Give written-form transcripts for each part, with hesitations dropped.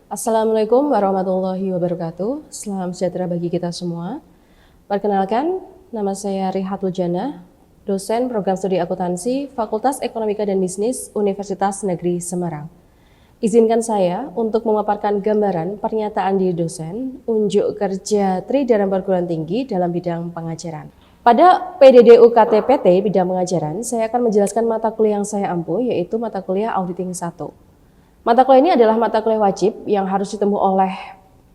Assalamualaikum warahmatullahi wabarakatuh. Salam sejahtera bagi kita semua. Perkenalkan, nama saya Rihatul Jannah, dosen program studi akuntansi Fakultas Ekonomika dan Bisnis Universitas Negeri Semarang. Izinkan saya untuk memaparkan gambaran pernyataan diri dosen unjuk kerja Tri dalam perguruan tinggi dalam bidang pengajaran. Pada PDD UKT-PT bidang pengajaran, saya akan menjelaskan mata kuliah yang saya ampu, yaitu mata kuliah Auditing 1. Mata kuliah ini adalah mata kuliah wajib yang harus ditempuh oleh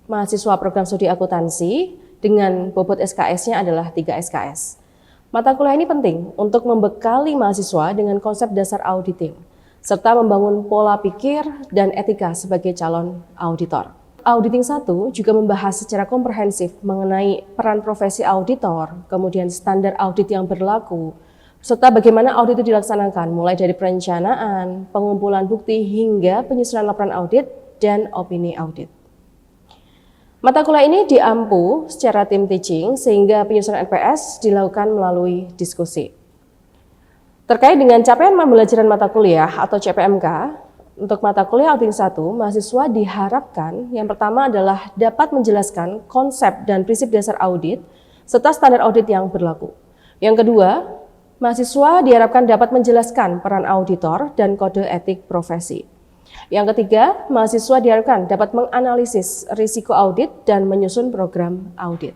mahasiswa program studi akuntansi dengan bobot SKS-nya adalah 3 SKS. Mata kuliah ini penting untuk membekali mahasiswa dengan konsep dasar auditing, serta membangun pola pikir dan etika sebagai calon auditor. Auditing 1 juga membahas secara komprehensif mengenai peran profesi auditor, kemudian standar audit yang berlaku, serta bagaimana audit itu dilaksanakan, mulai dari perencanaan, pengumpulan bukti, hingga penyusunan laporan audit dan opini audit. Mata kuliah ini diampu secara tim teaching sehingga penyusunan NPS dilakukan melalui diskusi. Terkait dengan capaian pembelajaran mata kuliah atau CPMK, untuk mata kuliah Auditing 1, mahasiswa diharapkan yang pertama adalah dapat menjelaskan konsep dan prinsip dasar audit serta standar audit yang berlaku. Yang kedua, mahasiswa diharapkan dapat menjelaskan peran auditor dan kode etik profesi. Yang ketiga, mahasiswa diharapkan dapat menganalisis risiko audit dan menyusun program audit.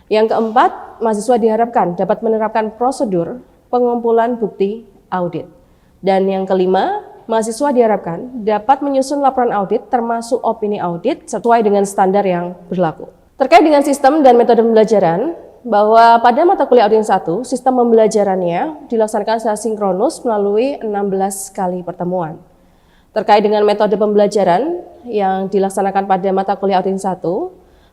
Yang keempat, mahasiswa diharapkan dapat menerapkan prosedur pengumpulan bukti audit. Dan yang kelima, mahasiswa diharapkan dapat menyusun laporan audit termasuk opini audit sesuai dengan standar yang berlaku. Terkait dengan sistem dan metode pembelajaran, bahwa pada mata kuliah Auditing 1, sistem pembelajarannya dilaksanakan secara sinkronus melalui 16 kali pertemuan. Terkait dengan metode pembelajaran yang dilaksanakan pada mata kuliah Auditing 1,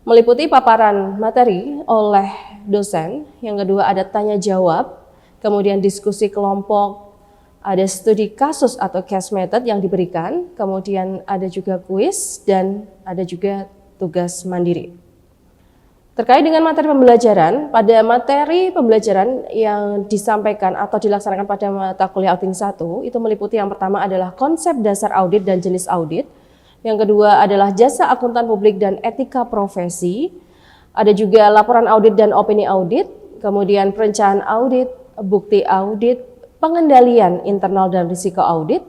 meliputi paparan materi oleh dosen, yang kedua ada tanya jawab, kemudian diskusi kelompok, ada studi kasus atau case method yang diberikan, kemudian ada juga kuis, dan ada juga tugas mandiri. Terkait dengan materi pembelajaran, pada materi pembelajaran yang disampaikan atau dilaksanakan pada mata kuliah Auditing 1, itu meliputi yang pertama adalah konsep dasar audit dan jenis audit, yang kedua adalah jasa akuntan publik dan etika profesi, ada juga laporan audit dan opini audit, kemudian perencanaan audit, bukti audit, pengendalian internal dan risiko audit,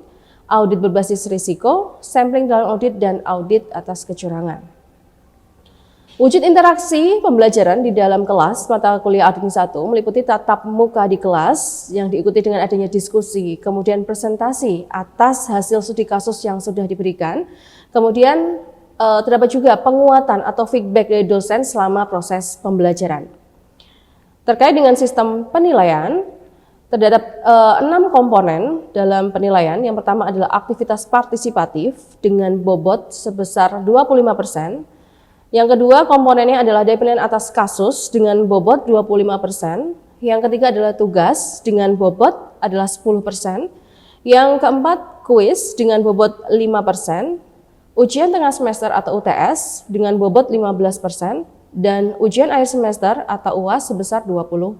audit berbasis risiko, sampling dalam audit, dan audit atas kecurangan. Wujud interaksi pembelajaran di dalam kelas mata kuliah Auditing 1 meliputi tatap muka di kelas yang diikuti dengan adanya diskusi, kemudian presentasi atas hasil studi kasus yang sudah diberikan, kemudian terdapat juga penguatan atau feedback dari dosen selama proses pembelajaran. Terkait dengan sistem penilaian, terdapat 6 komponen dalam penilaian. Yang pertama adalah aktivitas partisipatif dengan bobot sebesar 25%. Yang kedua komponennya adalah dari penilaian atas kasus dengan bobot 25%. Yang ketiga adalah tugas dengan bobot adalah 10%. Yang keempat kuis dengan bobot 5%. Ujian tengah semester atau UTS dengan bobot 15%. Dan ujian akhir semester atau UAS sebesar 20%.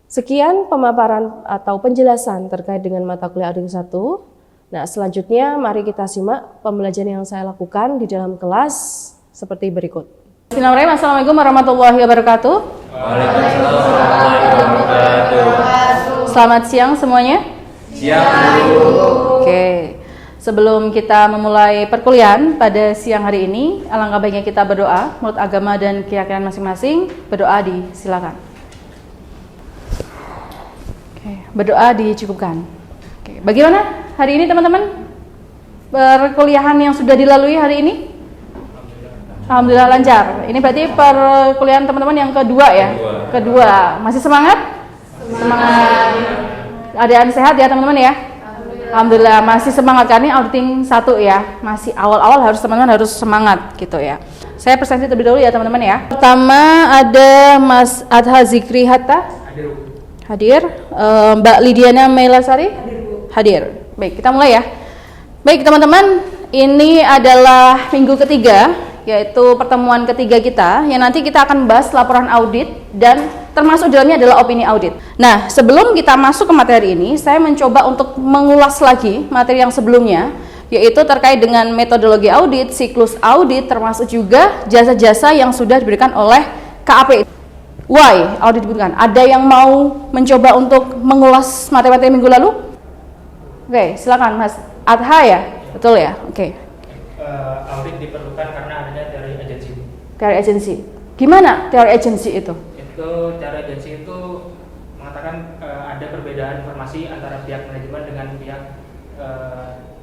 Sekian pemaparan atau penjelasan terkait dengan mata kuliah Auditing 1. Nah, selanjutnya mari kita simak pembelajaran yang saya lakukan di dalam kelas seperti berikut. Bismillahirrahmanirrahim. Assalamualaikum warahmatullahi wabarakatuh. Waalaikumsalam warahmatullahi wabarakatuh. Selamat siang semuanya. Siang, Bu. Oke. Sebelum kita memulai perkuliahan pada siang hari ini, alangkah baiknya kita berdoa menurut agama dan keyakinan masing-masing. Berdoa disilakan. Oke, berdoa dicukupkan. Oke, bagaimana hari ini teman-teman? Perkuliahan yang sudah dilalui hari ini? Alhamdulillah lancar. Ini berarti perkuliahan teman-teman yang kedua ya? Kedua. Masih semangat? Semangat. Keadaan sehat ya teman-teman ya? Alhamdulillah masih semangat kan, ini Auditing 1 ya. Masih awal-awal harus teman-teman harus semangat gitu ya. Saya presentasi terlebih dahulu ya teman-teman ya. Pertama ada Mas Adha Zikri Hatta. Hadir. Mbak Lidiana Meilasari? Hadir. Baik, kita mulai ya. Baik teman-teman, ini adalah minggu ketiga, yaitu pertemuan ketiga kita, yang nanti kita akan bahas laporan audit dan termasuk dalamnya adalah opini audit. Nah, sebelum kita masuk ke materi ini, saya mencoba untuk mengulas lagi materi yang sebelumnya, yaitu terkait dengan metodologi audit, siklus audit, termasuk juga jasa-jasa yang sudah diberikan oleh KAP. Why audit dibutuhkan? Ada yang mau mencoba untuk mengulas materi-materi minggu lalu? Oke, silakan Mas Adha ya, betul ya? Oke. Audit diperlukan karena adanya teori agensi. Teori agensi. Gimana teori agensi itu? Teori agensi itu mengatakan ada perbedaan informasi antara pihak manajemen dengan pihak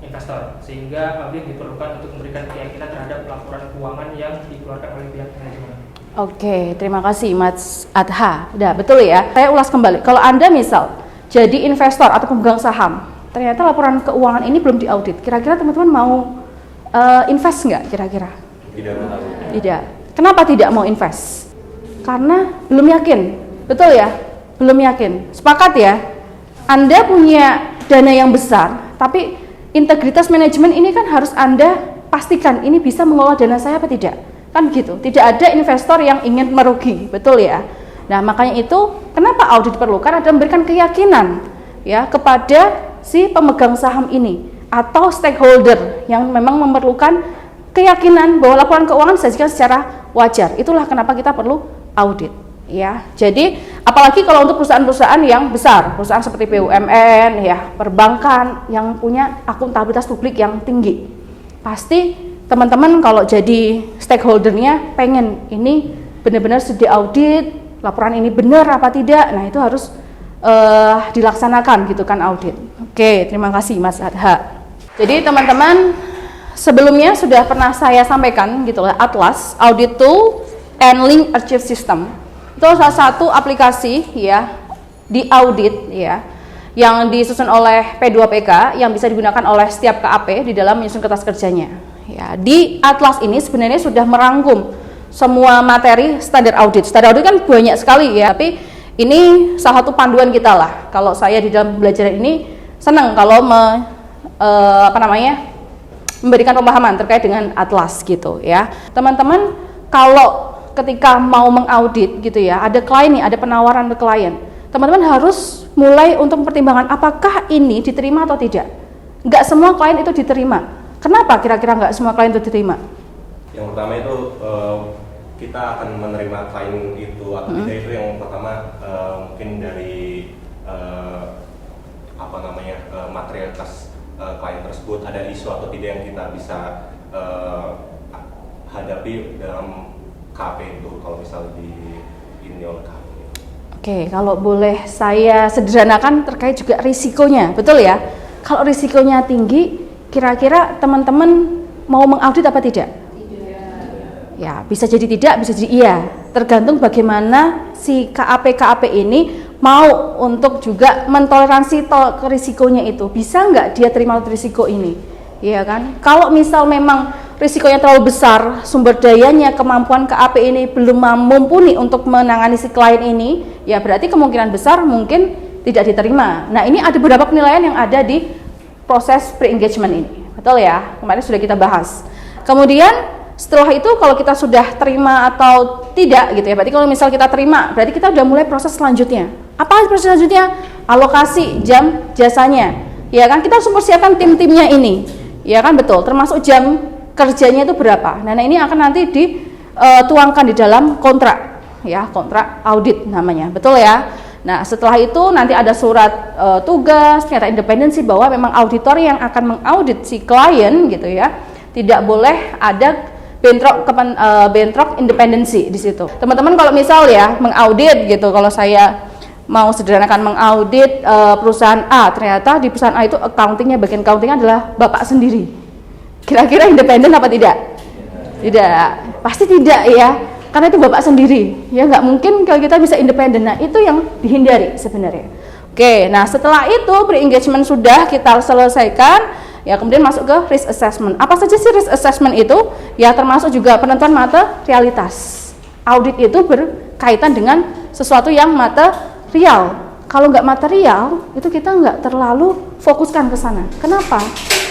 investor, sehingga audit diperlukan untuk memberikan keyakinan terhadap laporan keuangan yang dikeluarkan oleh pihak manajemen. Oke, terima kasih Mas Adha. Udah, betul ya. Saya ulas kembali. Kalau Anda misal jadi investor atau pemegang saham, ternyata laporan keuangan ini belum diaudit. Kira-kira teman-teman mau invest nggak kira-kira? Tidak. Kenapa tidak mau invest? Karena belum yakin. Betul ya? Belum yakin. Sepakat ya? Anda punya dana yang besar, tapi integritas manajemen ini kan harus Anda pastikan ini bisa mengelola dana saya apa tidak. Kan gitu. Tidak ada investor yang ingin merugi. Betul ya? Nah, makanya itu kenapa audit diperlukan? Adalah memberikan keyakinan ya kepada si pemegang saham ini atau stakeholder yang memang memerlukan keyakinan bahwa laporan keuangan disajikan secara wajar. Itulah kenapa kita perlu audit ya. Jadi apalagi kalau untuk perusahaan-perusahaan yang besar, perusahaan seperti BUMN ya, perbankan yang punya akuntabilitas publik yang tinggi. Pasti teman-teman kalau jadi stakeholdernya pengen ini benar-benar sudah audit, laporan ini benar apa tidak. Nah, itu harus dilaksanakan gitu kan audit. Oke, terima kasih Mas Adha. Jadi teman-teman sebelumnya sudah pernah saya sampaikan gitu lah, Atlas Audit Tool and Link Archive System. Itu salah satu aplikasi ya di audit ya yang disusun oleh P2PK yang bisa digunakan oleh setiap KAP di dalam menyusun kertas kerjanya. Ya, di Atlas ini sebenarnya sudah merangkum semua materi standar audit. Standar audit kan banyak sekali ya, tapi ini salah satu panduan kita lah. Kalau saya di dalam belajar ini senang kalau memberikan pemahaman terkait dengan Atlas gitu ya. Teman-teman kalau ketika mau mengaudit gitu ya, ada klien nih, ada penawaran ke klien. Teman-teman harus mulai untuk mempertimbangkan apakah ini diterima atau tidak. Nggak semua klien itu diterima. Kenapa kira-kira nggak semua klien itu diterima? Yang pertama itu kita akan menerima klien itu atau tidak itu yang pertama mungkin dari materialitas klien tersebut, ada isu atau tidak yang kita bisa hadapi dalam KP itu kalau misalnya ini oleh KP. Oke, kalau boleh saya sederhanakan terkait juga risikonya, betul ya? Kalau risikonya tinggi, kira-kira teman-teman mau mengaudit apa tidak? Tidak. Ya, bisa jadi tidak, bisa jadi iya. Tergantung bagaimana si KAP ini mau untuk juga mentoleransi risikonya itu. Bisa nggak dia terima risiko ini? Iya kan? Kalau misal memang risikonya terlalu besar, sumber dayanya, kemampuan KAP ini belum mumpuni untuk menangani si klien ini, ya berarti kemungkinan besar mungkin tidak diterima. Nah, ini ada beberapa penilaian yang ada di proses pre-engagement ini, betul ya? Kemarin sudah kita bahas. Kemudian setelah itu kalau kita sudah terima atau tidak gitu ya, berarti kalau misal kita terima, berarti kita udah mulai proses selanjutnya. Apa proses selanjutnya? Alokasi jam jasanya, ya kan? Kita harus mempersiapkan tim-timnya ini, ya kan, betul. Termasuk jam kerjanya itu berapa. Nah, ini akan nanti dituangkan di dalam kontrak, ya, kontrak audit namanya, betul ya? Nah, setelah itu nanti ada surat tugas, nyata independensi bahwa memang auditor yang akan mengaudit si klien gitu ya, tidak boleh ada bentrok independensi di situ. Teman-teman kalau misal ya mengaudit gitu, kalau saya mau sederhanakan mengaudit perusahaan A, ternyata di perusahaan A itu bagian accountingnya adalah bapak sendiri. Kira-kira independen apa tidak? Tidak, pasti tidak ya. Karena itu bapak sendiri, ya nggak mungkin kalau kita bisa independen. Nah, itu yang dihindari sebenarnya. Oke, nah setelah itu pre-engagement sudah kita selesaikan, ya kemudian masuk ke risk assessment. Apa saja sih risk assessment itu? Ya termasuk juga penentuan materialitas. Audit itu berkaitan dengan sesuatu yang material. Kalau nggak material, itu kita nggak terlalu fokuskan ke sana. Kenapa?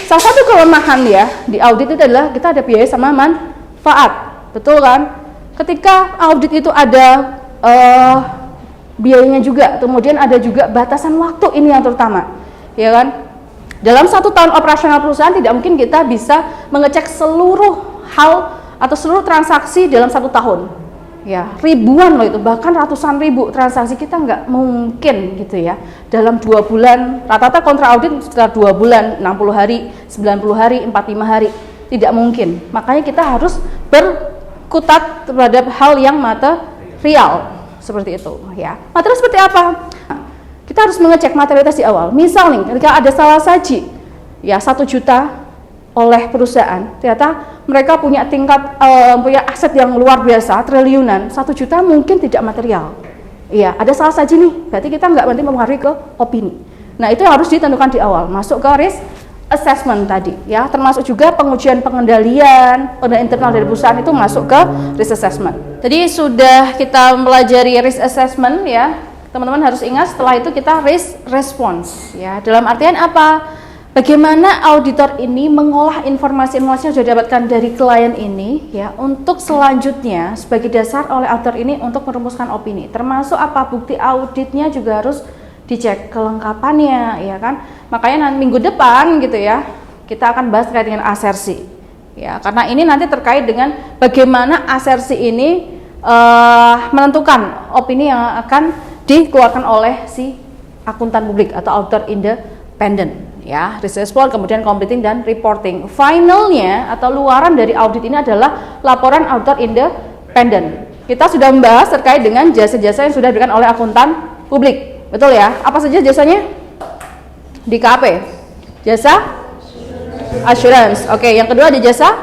Salah satu kelemahan ya di audit itu adalah kita ada biaya sama manfaat, betul kan? Ketika audit itu ada biayanya juga, kemudian ada juga batasan waktu, ini yang terutama, ya kan? Dalam 1 tahun operasional perusahaan tidak mungkin kita bisa mengecek seluruh hal atau seluruh transaksi dalam 1 tahun. Ya, ribuan loh itu, bahkan ratusan ribu transaksi kita nggak mungkin gitu ya. Dalam 2 bulan, rata-rata kontra audit sekitar 2 bulan, 60 hari, 90 hari, 45 hari. Tidak mungkin. Makanya kita harus berkutat terhadap hal yang material seperti itu ya. Materi seperti apa? Kita harus mengecek materialitas di awal. Misal nih, ketika ada salah saji ya 1 juta oleh perusahaan, ternyata mereka punya tingkat punya aset yang luar biasa, triliunan, 1 juta mungkin tidak material. Iya, ada salah saji nih, berarti kita nggak nanti mempengaruhi ke opini. Nah, itu harus ditentukan di awal, masuk ke risk assessment tadi ya, termasuk juga pengujian pengendalian internal dari perusahaan itu masuk ke risk assessment. Jadi sudah kita mempelajari risk assessment ya, teman-teman harus ingat setelah itu kita risk response ya. Dalam artian apa? Bagaimana auditor ini mengolah informasi-informasi yang sudah didapatkan dari klien ini ya untuk selanjutnya sebagai dasar oleh auditor ini untuk merumuskan opini. Termasuk apa bukti auditnya juga harus dicek kelengkapannya ya kan. Makanya nanti minggu depan gitu ya kita akan bahas terkait dengan asersi ya, karena ini nanti terkait dengan bagaimana asersi ini menentukan opini yang akan dikeluarkan oleh si akuntan publik atau auditor independen ya, risk response, kemudian completing dan reporting. Finalnya atau luaran dari audit ini adalah laporan auditor independen. Kita sudah membahas terkait dengan jasa-jasa yang sudah diberikan oleh akuntan publik, betul ya? Apa saja jasanya di KAP? Jasa assurance. Oke, yang kedua ada jasa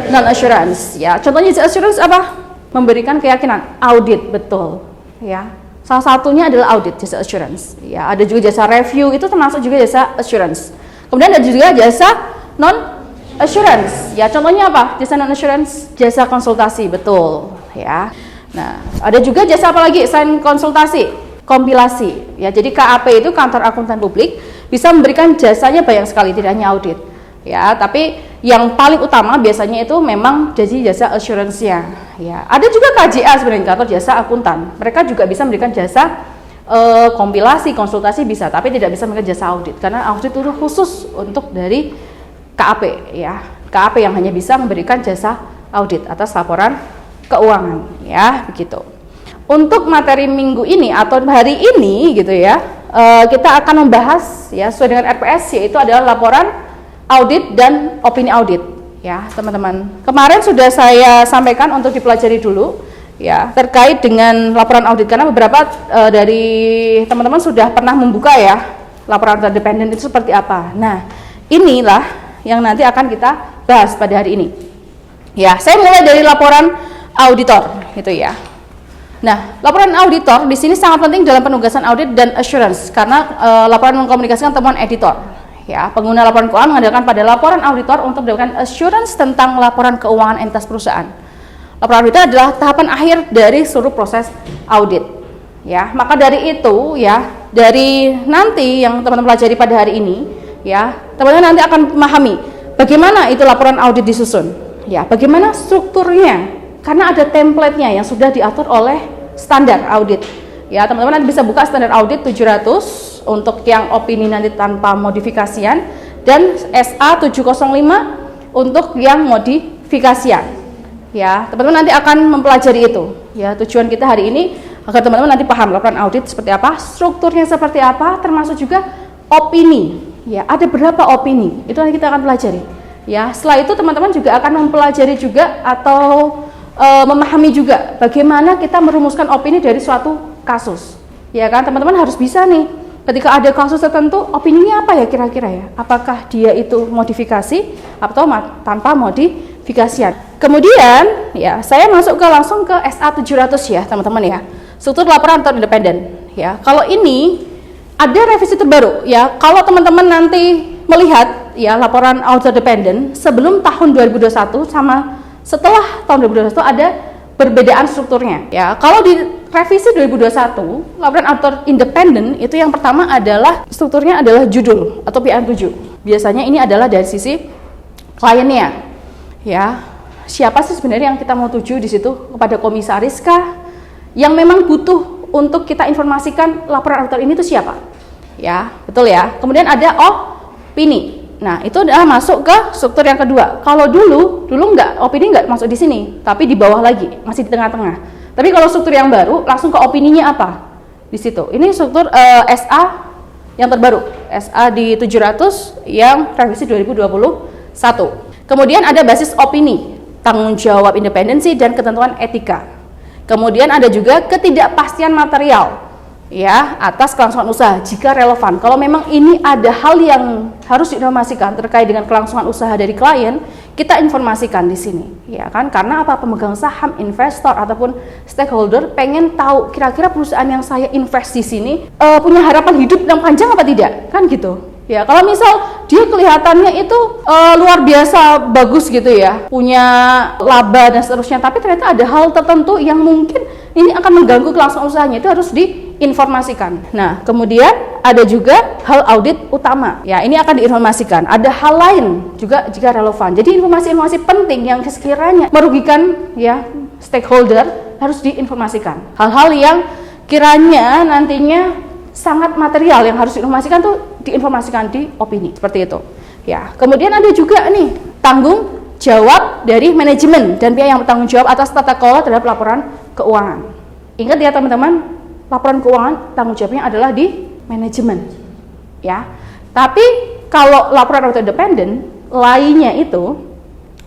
non assurance ya. Contohnya jasa assurance apa? Memberikan keyakinan, audit, betul ya. Salah satunya adalah audit, jasa assurance. Ya, ada juga jasa review, itu termasuk juga jasa assurance. Kemudian ada juga jasa non assurance. Ya, contohnya apa? Jasa non assurance, jasa konsultasi, betul. Ya. Nah, ada juga jasa apa lagi selain konsultasi? Kompilasi. Ya, jadi KAP itu kantor akuntan publik bisa memberikan jasanya banyak sekali, tidak hanya audit. Ya, tapi yang paling utama biasanya itu memang jadi jasa assurance-nya. Ya, ada juga KJA sebenarnya, kantor jasa akuntan. Mereka juga bisa memberikan jasa kompilasi, konsultasi bisa, tapi tidak bisa memberikan jasa audit karena audit itu khusus untuk dari KAP ya. KAP yang hanya bisa memberikan jasa audit atas laporan keuangan ya, begitu. Untuk materi minggu ini atau hari ini gitu ya, kita akan membahas ya sesuai dengan RPS, yaitu adalah laporan audit dan opini audit ya teman-teman. Kemarin sudah saya sampaikan untuk dipelajari dulu ya terkait dengan laporan audit, karena beberapa dari teman-teman sudah pernah membuka ya laporan independen itu seperti apa. Nah, inilah yang nanti akan kita bahas pada hari ini. Ya, saya mulai dari laporan auditor gitu ya. Nah, laporan auditor di sini sangat penting dalam penugasan audit dan assurance karena laporan mengkomunikasikan temuan editor. Ya, pengguna laporan keuangan mengandalkan pada laporan auditor untuk mendapatkan assurance tentang laporan keuangan entitas perusahaan. Laporan auditor adalah tahapan akhir dari seluruh proses audit. Ya, maka dari itu ya, dari nanti yang teman-teman pelajari pada hari ini, ya, teman-teman nanti akan memahami bagaimana itu laporan audit disusun. Ya, bagaimana strukturnya? Karena ada template-nya yang sudah diatur oleh standar audit. Ya, teman-teman nanti bisa buka standar audit 700 untuk yang opini nanti tanpa modifikasian dan SA 705 untuk yang modifikasian. Ya, teman-teman nanti akan mempelajari itu. Ya, tujuan kita hari ini agar teman-teman nanti paham laporan audit seperti apa, strukturnya seperti apa, termasuk juga opini. Ya, ada berapa opini? Itu nanti kita akan pelajari. Ya, setelah itu teman-teman juga akan mempelajari juga atau memahami juga bagaimana kita merumuskan opini dari suatu kasus. Ya kan, teman-teman harus bisa nih. Ketika ada kasus tertentu, opininya apa ya kira-kira ya? Apakah dia itu modifikasi atau tanpa modifikasian? Kemudian, ya, saya masuk langsung ke SA 700 ya, teman-teman ya. Struktur laporan auditor independen. Ya, kalau ini ada revisi terbaru ya. Kalau teman-teman nanti melihat ya laporan auditor independen sebelum tahun 2021 sama setelah tahun 2021 ada perbedaan strukturnya. Ya, kalau di revisi 2021, laporan auditor independen itu yang pertama adalah strukturnya adalah judul atau PR7. Biasanya ini adalah dari sisi kliennya. Ya, siapa sih sebenarnya yang kita mau tuju di situ? Kepada komisaris kah? Yang memang butuh untuk kita informasikan laporan auditor ini itu siapa? Ya, betul ya. Kemudian ada opini. Nah, itu adalah masuk ke struktur yang kedua. Kalau dulu opini nggak masuk di sini, tapi di bawah lagi, masih di tengah-tengah. Tapi kalau struktur yang baru, langsung ke opininya apa? Di situ. Ini struktur SA yang terbaru, SA di 700 yang revisi 2021. Kemudian ada basis opini, tanggung jawab independensi dan ketentuan etika. Kemudian ada juga ketidakpastian material, ya, atas kelangsungan usaha jika relevan. Kalau memang ini ada hal yang harus diinformasikan terkait dengan kelangsungan usaha dari klien, kita informasikan di sini, ya kan? Karena apa? Pemegang saham, investor ataupun stakeholder pengen tahu kira-kira perusahaan yang saya invest di sini punya harapan hidup yang panjang apa tidak, kan gitu. Ya, kalau misal dia kelihatannya itu luar biasa bagus gitu ya, punya laba dan seterusnya, tapi ternyata ada hal tertentu yang mungkin ini akan mengganggu kelangsungan usahanya, itu harus diinformasikan. Nah, kemudian ada juga hal audit utama. Ya, ini akan diinformasikan. Ada hal lain juga jika relevan. Jadi informasi-informasi penting yang sekiranya merugikan ya stakeholder harus diinformasikan. Hal-hal yang kiranya nantinya sangat material yang harus diinformasikan tuh diinformasikan di opini, seperti itu. Ya, kemudian ada juga nih tanggung jawab dari manajemen dan pihak yang bertanggung jawab atas tata kelola terhadap laporan keuangan. Ingat ya teman-teman, laporan keuangan tanggung jawabnya adalah di manajemen. Ya. Tapi kalau laporan auditor independen lainnya itu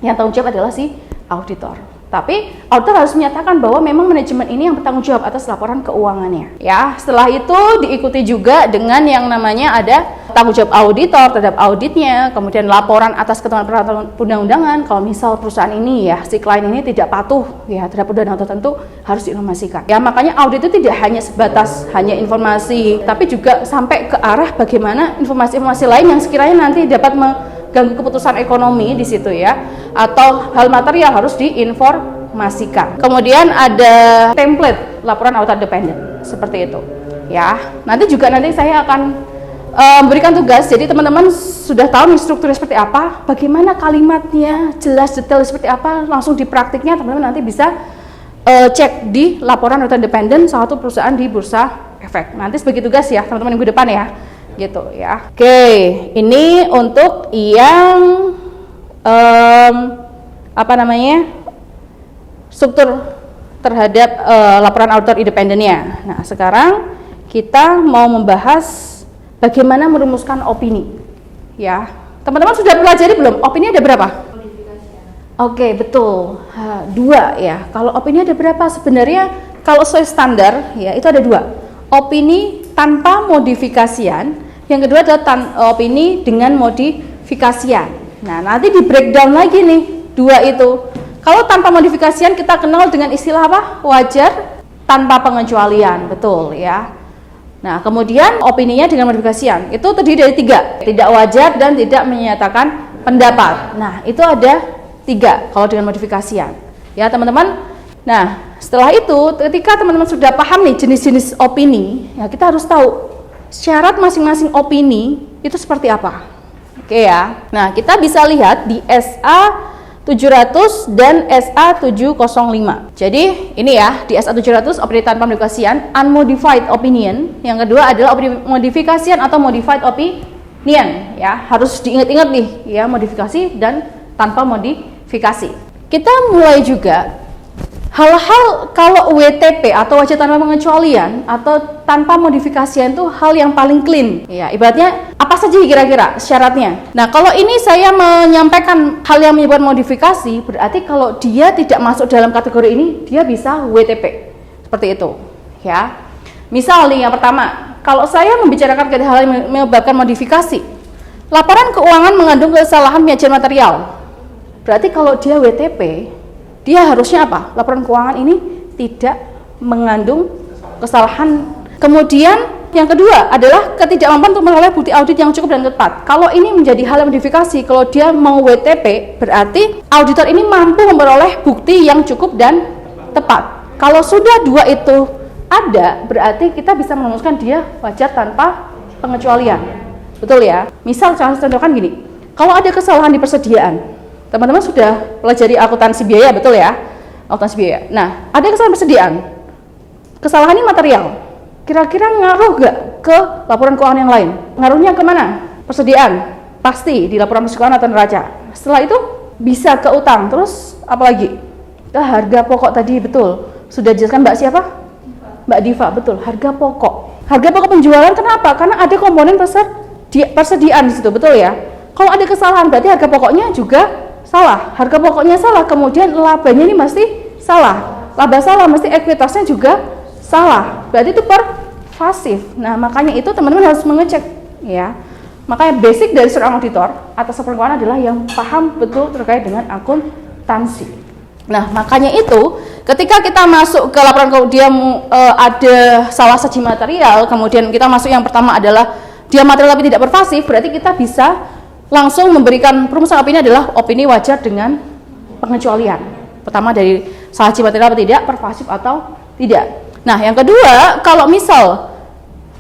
yang tanggung jawab adalah si auditor. Tapi auditor harus menyatakan bahwa memang manajemen ini yang bertanggung jawab atas laporan keuangannya. Ya, setelah itu diikuti juga dengan yang namanya ada tanggung jawab auditor terhadap auditnya, kemudian laporan atas ketentuan perundang-undangan. Kalau misal perusahaan ini ya si klien ini tidak patuh ya terhadap undang-undang tertentu harus diinformasikan. Ya, makanya audit itu tidak hanya sebatas hanya informasi, tapi juga sampai ke arah bagaimana informasi-informasi lain yang sekiranya nanti dapat mengganggu keputusan ekonomi di situ ya, atau hal material harus diinformasikan. Kemudian ada template laporan auditor independen seperti itu ya. Nanti saya akan memberikan tugas, jadi teman-teman sudah tahu nih strukturnya seperti apa, bagaimana kalimatnya jelas detail seperti apa, langsung di praktiknya teman-teman nanti bisa cek di laporan auditor independen salah satu perusahaan di Bursa Efek. Nanti sebagai tugas ya teman-teman minggu depan ya, gitu ya. Oke, ini untuk yang struktur terhadap laporan auditor independennya. Nah, sekarang kita mau membahas bagaimana merumuskan opini. Ya, teman-teman sudah pelajari belum? Opini ada berapa? Oke, betul. 2 ya. Kalau opini ada berapa? Sebenarnya kalau sesuai standar ya itu ada 2. Opini tanpa modifikasian. Yang kedua adalah opini dengan modifikasian. Nah, nanti di breakdown lagi nih 2 itu. Kalau tanpa modifikasian kita kenal dengan istilah apa? Wajar tanpa pengecualian, betul ya. Nah, kemudian opininya dengan modifikasian itu terdiri dari 3, tidak wajar dan tidak menyatakan pendapat. Nah, itu ada 3 kalau dengan modifikasian ya teman-teman. Nah, setelah itu ketika teman-teman sudah paham nih jenis-jenis opini ya, kita harus tahu syarat masing-masing opini itu seperti apa. Oke ya. Nah, kita bisa lihat di SA 700 dan SA 705. Jadi ini ya di SA 700 opini tanpa modifikasian, unmodified opinion. Yang kedua adalah opini modifikasian atau modified opinion ya. Harus diingat-ingat nih ya, modifikasi dan tanpa modifikasi. Kita mulai juga hal-hal kalau WTP atau wajar tanpa pengecualian atau tanpa modifikasian itu hal yang paling clean ya, ibaratnya apa saja kira-kira syaratnya. Nah, kalau ini saya menyampaikan hal yang menyebabkan modifikasi, berarti kalau dia tidak masuk dalam kategori ini dia bisa WTP seperti itu ya. Misal nih yang pertama, kalau saya membicarakan hal yang menyebabkan modifikasi, laporan keuangan mengandung kesalahan penyajian material, berarti kalau dia WTP dia harusnya apa? Laporan keuangan ini tidak mengandung kesalahan. Kemudian yang kedua adalah ketidakmampuan untuk memperoleh bukti audit yang cukup dan tepat. Kalau ini menjadi hal yang modifikasi, kalau dia mau WTP, berarti auditor ini mampu memperoleh bukti yang cukup dan tepat. Kalau sudah 2 itu ada, berarti kita bisa merumuskan dia wajar tanpa pengecualian. Betul ya? Misal contohkan gini, kalau ada kesalahan di persediaan, teman-teman sudah pelajari akuntansi biaya, betul ya? Akuntansi biaya. Nah, ada kesalahan persediaan. Kesalahan ini material. Kira-kira ngaruh nggak ke laporan keuangan yang lain? Ngaruhnya kemana? Persediaan. pasti di laporan keuangan atau neraca. Setelah itu bisa ke utang, terus apa lagi? Ke harga pokok tadi, betul. Sudah dijelaskan Mbak siapa? Mbak Diva, betul. Harga pokok. Harga pokok penjualan kenapa? Karena ada komponen persediaan di situ, betul ya? Kalau ada kesalahan berarti harga pokoknya juga salah. Harga pokoknya salah, kemudian labanya ini mesti salah. Laba salah, mesti ekuitasnya juga salah. Berarti itu pervasif. Nah, makanya itu teman-teman harus mengecek ya. Makanya basic dari seorang auditor atau seorang keuangan adalah yang paham betul terkait dengan akuntansi. Nah, makanya itu ketika kita masuk ke laporan dia ada salah saji material, kemudian kita masuk yang pertama adalah dia material tapi tidak pervasif, berarti kita bisa langsung memberikan perumusan opini adalah opini wajar dengan pengecualian. Pertama dari salah saji material atau tidak, pervasif atau tidak. Nah, yang kedua, kalau misal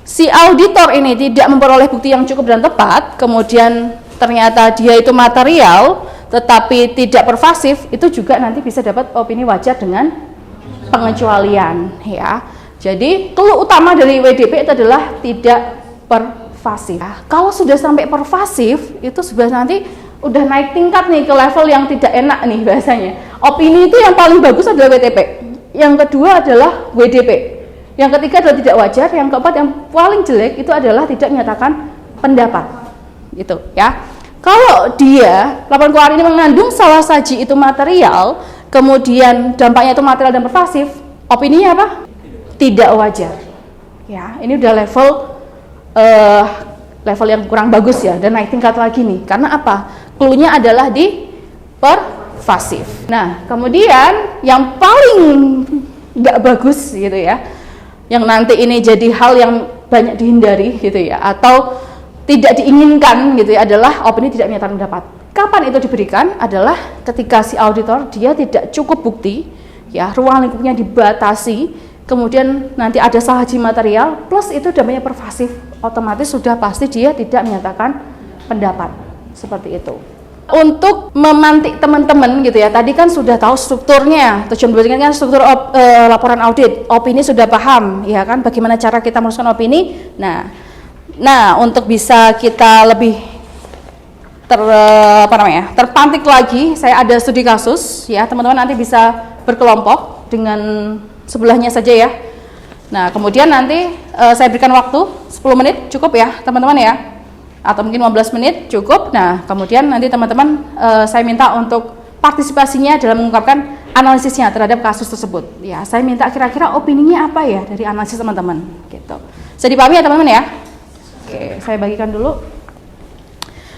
si auditor ini tidak memperoleh bukti yang cukup dan tepat, kemudian ternyata dia itu material tetapi tidak pervasif, itu juga nanti bisa dapat opini wajar dengan pengecualian ya. Jadi clue utama dari WDP itu adalah tidak pervasif. Nah, kalau sudah sampai pervasif itu sudah nanti udah naik tingkat nih ke level yang tidak enak nih bahasanya. Opini itu yang paling bagus adalah WTP, yang kedua adalah WDP, yang ketiga adalah tidak wajar, yang keempat yang paling jelek itu adalah tidak menyatakan pendapat gitu ya. Kalau dia laporan keuangan ini mengandung salah saji itu material, kemudian dampaknya itu material dan pervasif, opininya apa? Tidak wajar. Ya, ini udah level yang kurang bagus ya, dan naik tingkat lagi nih. Karena apa? Clue-nya adalah di pervasif. Nah, kemudian yang paling nggak bagus gitu ya, yang nanti ini jadi hal yang banyak dihindari gitu ya, atau tidak diinginkan gitu ya, adalah opini tidak menyatakan pendapat. Kapan itu diberikan? Adalah ketika si auditor dia tidak cukup bukti ya, ruang lingkupnya dibatasi, kemudian nanti ada salah saji material plus itu dampaknya pervasif, otomatis sudah pasti dia tidak menyatakan pendapat. Seperti itu. Untuk memantik teman-teman gitu ya, tadi kan sudah tahu strukturnya, tujuan berikutnya kan struktur laporan audit, opini sudah paham ya kan, bagaimana cara kita menuliskan opini. Nah, untuk bisa kita lebih terpantik lagi, saya ada studi kasus ya, teman-teman nanti bisa berkelompok dengan sebelahnya saja ya. Nah, kemudian nanti saya berikan waktu 10 menit cukup ya teman-teman ya, atau mungkin 15 menit cukup. Nah, kemudian nanti teman-teman saya minta untuk partisipasinya dalam mengungkapkan analisisnya terhadap kasus tersebut ya. Saya minta kira-kira opininya apa ya dari analisis teman-teman gitu. Bisa dipahami ya teman-teman ya? Oke, saya bagikan dulu.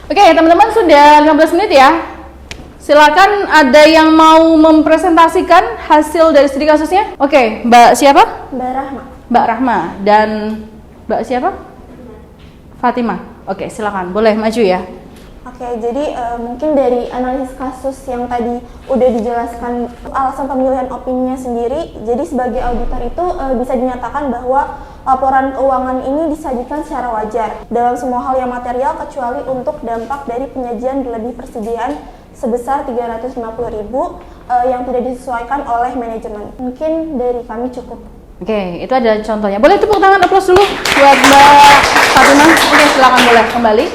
Oke, teman-teman sudah 15 menit ya. Silakan, ada yang mau mempresentasikan hasil dari studi kasusnya? Oke, Mbak siapa? Mbak Rahma. Mbak Rahma. Dan Mbak siapa? Fatimah. Oke, silakan. Boleh maju ya. Oke, jadi mungkin dari analisis kasus yang tadi udah dijelaskan alasan pemilihan opininya sendiri. Jadi sebagai auditor itu bisa dinyatakan bahwa laporan keuangan ini disajikan secara wajar dalam semua hal yang material kecuali untuk dampak dari penyajian berlebih persediaan sebesar 350.000 yang tidak disesuaikan oleh manajemen. Mungkin dari kami cukup. Oke, itu ada contohnya. Boleh tepuk tangan aplaus dulu buat Mbak Fatimah. Oke, silakan boleh kembali.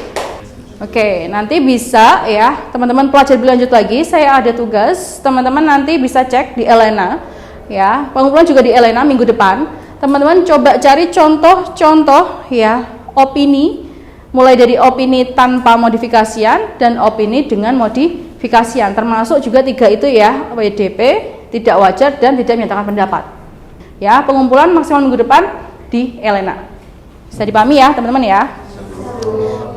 Oke, nanti bisa ya teman-teman pelajari lebih lanjut lagi. Saya ada tugas, teman-teman nanti bisa cek di Elena ya. Pengumpulan juga di Elena minggu depan. Teman-teman coba cari contoh-contoh ya opini, mulai dari opini tanpa modifikasian dan opini dengan modifikasian. Termasuk juga 3 itu ya, WDP, tidak wajar dan tidak menyatakan pendapat. Ya, pengumpulan maksimal minggu depan di Elena. Bisa dipahami ya teman-teman ya.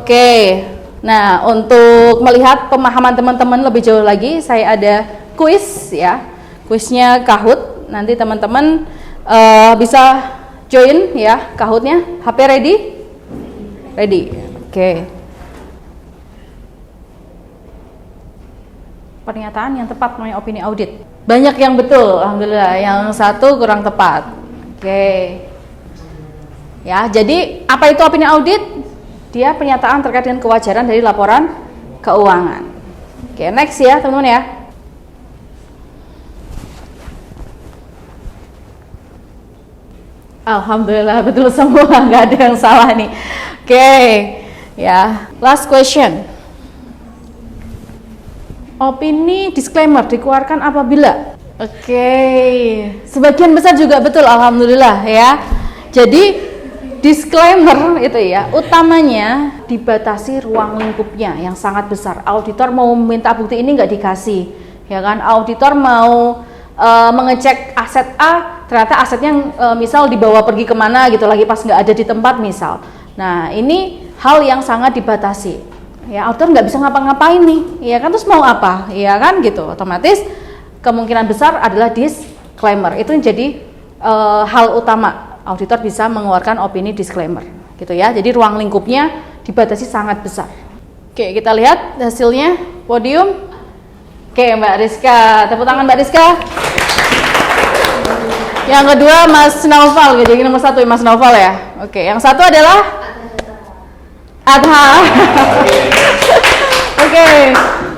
Oke. Nah, untuk melihat pemahaman teman-teman lebih jauh lagi, saya ada kuis ya. Kuisnya Kahoot. Nanti teman-teman bisa join ya Kahootnya. HP ready? Ready. Oke. Pernyataan yang tepat mengenai opini audit. Banyak yang betul, alhamdulillah. Yang satu kurang tepat. Oke. Ya, jadi apa itu opini audit? Dia pernyataan terkait dengan kewajaran dari laporan keuangan. Oke, next ya teman-teman ya. Alhamdulillah betul semua, nggak ada yang salah nih. Oke, ya last question. Opini disclaimer dikeluarkan apabila. Oke, sebagian besar juga betul, alhamdulillah ya. Jadi disclaimer itu ya, utamanya dibatasi ruang lingkupnya yang sangat besar. Auditor mau minta bukti ini nggak dikasih, ya kan? Auditor mau mengecek aset A, ternyata asetnya misal dibawa pergi kemana gitu lagi pas nggak ada di tempat misal. Nah ini hal yang sangat dibatasi. Ya auditor nggak bisa ngapa-ngapain nih, ya kan? Terus mau apa, ya kan gitu? Otomatis kemungkinan besar adalah disclaimer. Itu jadi hal utama auditor bisa mengeluarkan opini disclaimer, gitu ya. Jadi ruang lingkupnya dibatasi sangat besar. Oke, kita lihat hasilnya podium. Oke, Mbak Rizka, tepuk tangan Mbak Rizka. Yang kedua Mas Naufal, jadi nomor 1 Mas Naufal ya. Oke, yang satu adalah Adha. Oke,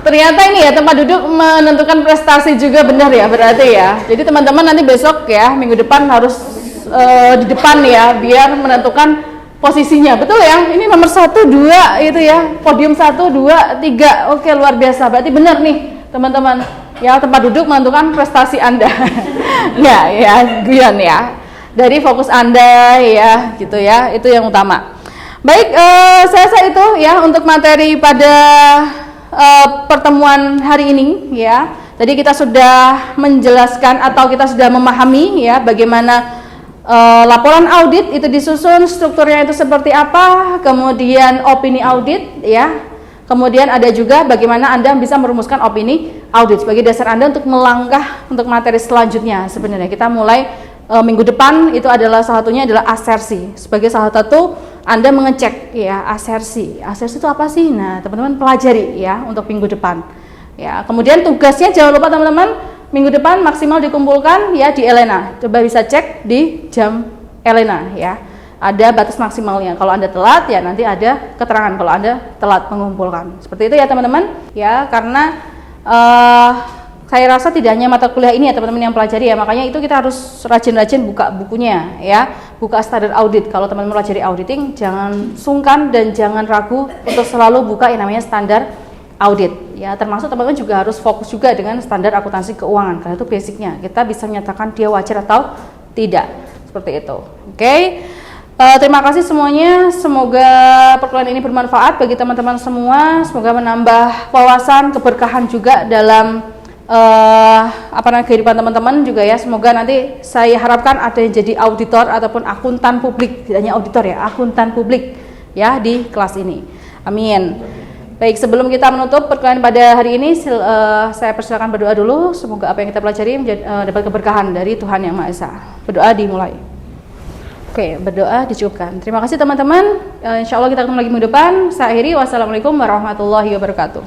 ternyata ini ya tempat duduk menentukan prestasi juga, benar ya berarti ya. Jadi teman-teman nanti besok ya, minggu depan harus di depan ya, biar menentukan posisinya, betul ya. Ini nomor 1, 2 itu ya, podium 1, 2, 3. Oke, luar biasa. Berarti benar nih teman-teman ya, tempat duduk menentukan prestasi Anda. Nggak ya, guyon ya, dari fokus Anda ya, gitu ya, itu yang utama. Baik, saya rasa itu ya untuk materi pada pertemuan hari ini ya. Tadi kita sudah menjelaskan atau kita sudah memahami ya bagaimana laporan audit itu disusun, strukturnya itu seperti apa, kemudian opini audit ya. Kemudian ada juga bagaimana Anda bisa merumuskan opini audit sebagai dasar Anda untuk melangkah untuk materi selanjutnya. Sebenarnya kita mulai minggu depan itu adalah salah satunya adalah asersi. Sebagai salah satu Anda mengecek ya asersi. Asersi itu apa sih? Nah, teman-teman pelajari ya untuk minggu depan. Ya, kemudian tugasnya jangan lupa teman-teman minggu depan maksimal dikumpulkan ya di Elena. Coba bisa cek di jam Elena ya. Ada batas maksimalnya. Kalau Anda telat ya nanti ada keterangan kalau Anda telat mengumpulkan. Seperti itu ya teman-teman. Ya, karena saya rasa tidak hanya mata kuliah ini ya teman-teman yang pelajari ya. Makanya itu kita harus rajin-rajin buka bukunya ya. Buka standar audit. Kalau teman-teman pelajari auditing jangan sungkan dan jangan ragu untuk selalu buka yang namanya standar audit. Ya, termasuk teman-teman juga harus fokus juga dengan standar akuntansi keuangan karena itu basicnya. Kita bisa menyatakan dia wajar atau tidak. Seperti itu. Oke. Terima kasih semuanya, semoga perkuliahan ini bermanfaat bagi teman-teman semua, semoga menambah wawasan, keberkahan juga dalam kehidupan teman-teman juga ya. Semoga nanti saya harapkan ada yang jadi auditor ataupun akuntan publik, tidak hanya auditor ya, akuntan publik ya di kelas ini. Amin. Baik, sebelum kita menutup perkuliahan pada hari ini, saya persilakan berdoa dulu. Semoga apa yang kita pelajari dapat keberkahan dari Tuhan Yang Maha Esa. Berdoa dimulai. Oke, berdoa dicukupkan. Terima kasih teman-teman. Insya Allah kita ketemu lagi minggu depan. Saya akhiri. Wassalamualaikum warahmatullahi wabarakatuh.